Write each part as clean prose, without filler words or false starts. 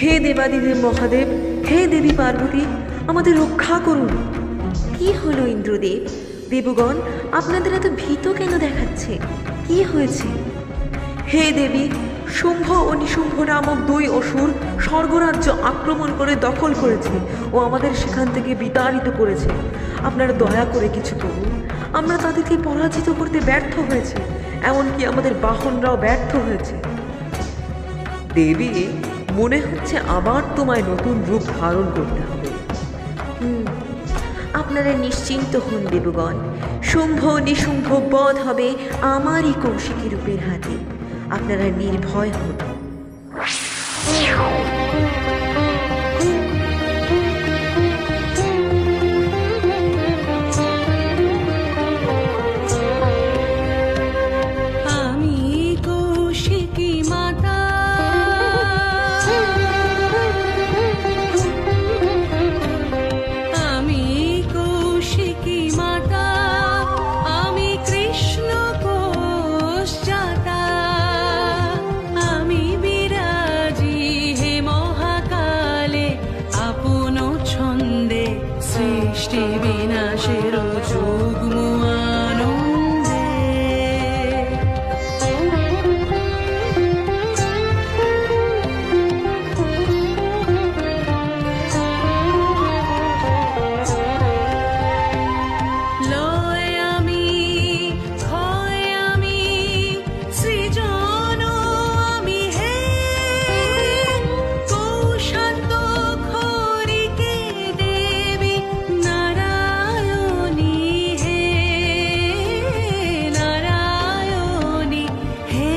হে দেবাদিদেব মহাদেব, হে দেবী পার্বতী, আমাদের রক্ষা করুন। কি হলো ইন্দ্রদেব? দেবগণ আপনাদের এত ভীত কেন দেখাচ্ছে? কি হয়েছে? হে দেবী, শুম্ভ ও নিশুম্ভ নামক দুই অসুর স্বর্গরাজ্য আক্রমণ করে দখল করেছে ও আমাদের সেখান থেকে বিতাড়িত করেছে। আপনারা দয়া করে কিছু করুন। আমরা তাদেরকে পরাজিত করতে ব্যর্থ হয়েছে, এমনকি আমাদের বাহনরাও ব্যর্থ হয়েছে। দেবী, মনে হচ্ছে আবার তোমায় নতুন রূপ ধারণ করতে হবে। আপনারা নিশ্চিন্ত হন দেবগণ, শুম্ভ নিশুম্ভ বধ হবে আমারই কৌশিকী রূপের হাতে। আপনারা নির্ভয় হন। আমি কৌশিকী মাতা, আমি কৌশিকী মাতা, আমি কৃষ্ণ কোষ জাতা, আমি বিরাজি হে মহাকালে আপন ছন্দে সৃষ্টি বিনাশের যুগ্ম আনন্দে। লয় আমি, ক্ষয় আমি, সৃজন আমি হে, কৌশান্ত খরিকে দেবী নারায়ণী হে, নারায়ণী হে,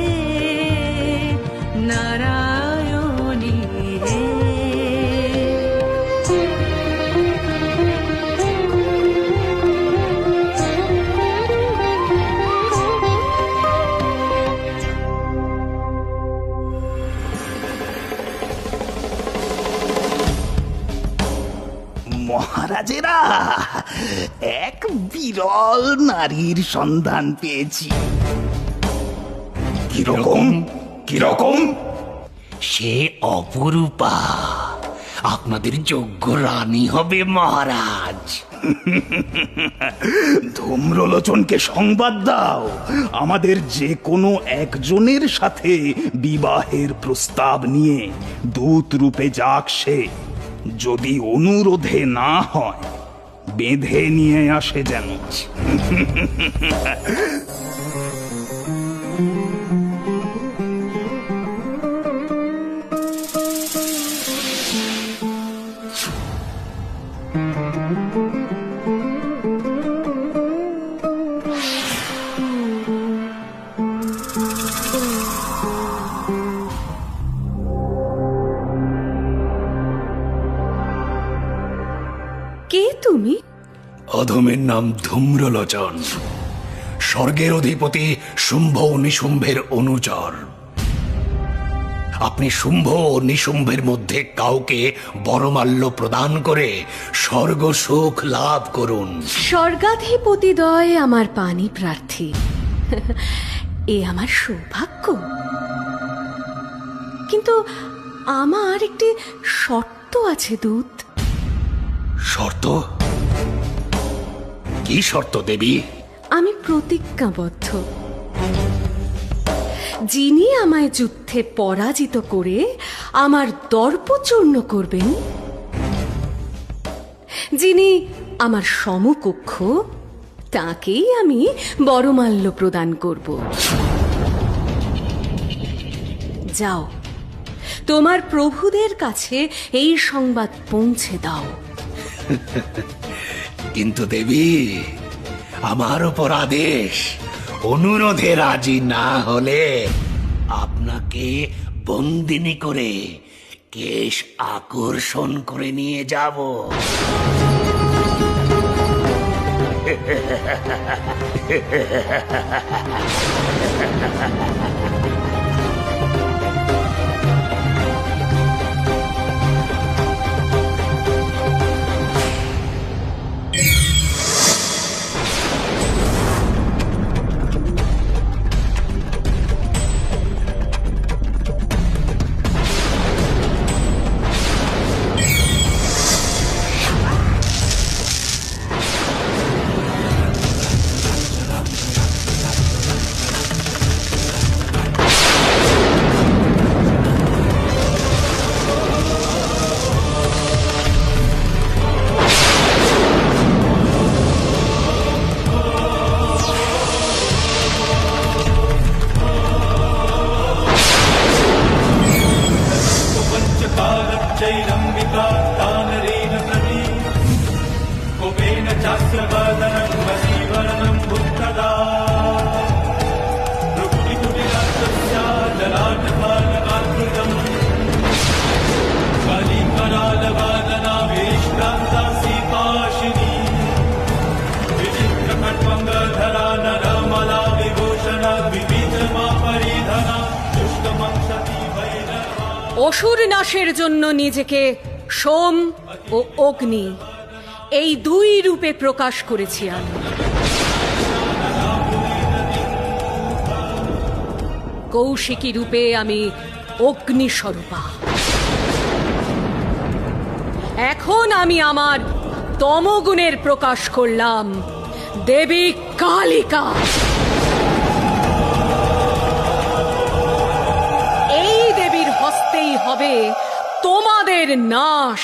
নারায়ণী হে। মহারাজেরা, এক বিরল নারীর সন্ধান পেয়েছি। কিরকম কিরকম? সে অপরূপা, আপনাদের যোগ্য রানী হবে মহারাজ। ধূম্রলোচনকে সংবাদ দাও, আমাদের যে কোনো একজনের সাথে বিবাহের প্রস্তাব নিয়ে দূত রূপে যাক সে। যদি অনুরোধে না হয়, বেঁধে নিয়ে আসে যেন। কে তুমি? অধমের নাম ধূম্রলোচন, স্বর্গের অধিপতি শুম্ভ ও নিশুম্ভের অনুচর। আপনি শুম্ভ ও নিশুম্ভের মধ্যে কাউকে বরমাল্য প্রদান করে স্বর্গ সুখ লাভ করুন। স্বর্গাধিপতিদ্বয় আমার পানি প্রার্থী, এ আমার সৌভাগ্য। কিন্তু আমার একটি শর্ত আছে দূত। শর্ত? কি শর্ত দেবী? আমি প্রতিজ্ঞাবদ্ধ, যিনি আমায় যুদ্ধে পরাজিত করে আমার দর্পচূর্ণ করবেন, যিনি আমার সমকক্ষ, তাকেই আমি বরমাল্য প্রদান করব। যাও, তোমার প্রভুদের কাছে এই সংবাদ পৌঁছে দাও। কিন্তু দেবী, আমার ওপর আদেশ, অনুরোধে রাজি না হলে আপনাকে বন্দিনী করে কেশ আকর্ষণ করে নিয়ে যাব। অসুর নাশের জন্য নিজেকে সোম ও অগ্নি এই দুই রূপে প্রকাশ করেছি আমি। কৌশিকী রূপে আমি অগ্নিস্বরূপা। এখন আমি আমার তমগুণের প্রকাশ করলাম, দেবী কালিকা। এই দেবীর হস্তেই হবে তোমাদের নাশ।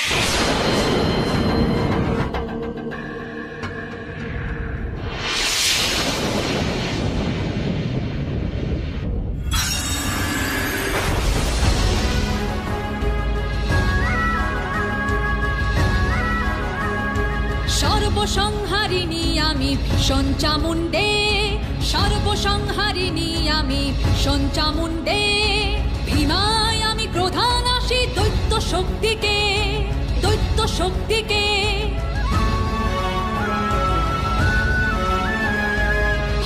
সর্বসংহারিণী আমি ভীষণ চামুণ্ডে, সর্বসংহারিণী আমি ভীষণ চামুণ্ডে। ভীমায় আমি প্রধান আসি দৈত্য শক্তিকে, দৈত্য শক্তিকে।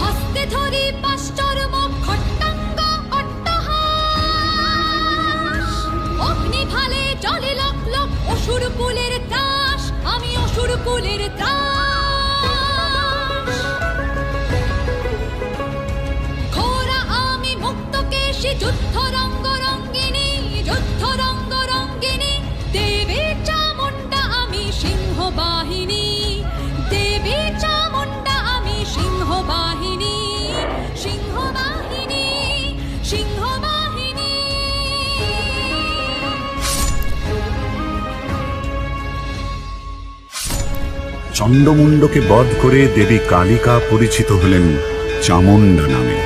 হস্তে ধরি পাশ্চর্ম খট্টাঙ্গ অট্টহাস। অগ্নি ভালে জলে লক লক অসুর কুলের ত্রাস, আমি অসুর কুলের ত্রাস। ঘোড়া আমি মুক্তকেশী যুদ্ধ রঙ্গ রঙ্গিনী, যুদ্ধ রঙ্গ রঙ্গিনী। দেবী চামুণ্ডা আমি সিংহ বাহিনী, দেবী চামুণ্ডা আমি সিংহ বাহিনী, সিংহ বাহিনী, সিংহ বাহিনী। চণ্ডমুণ্ডকে বধ করে দেবী কালিকা পরিচিত হলেন চামুণ্ডা নামে।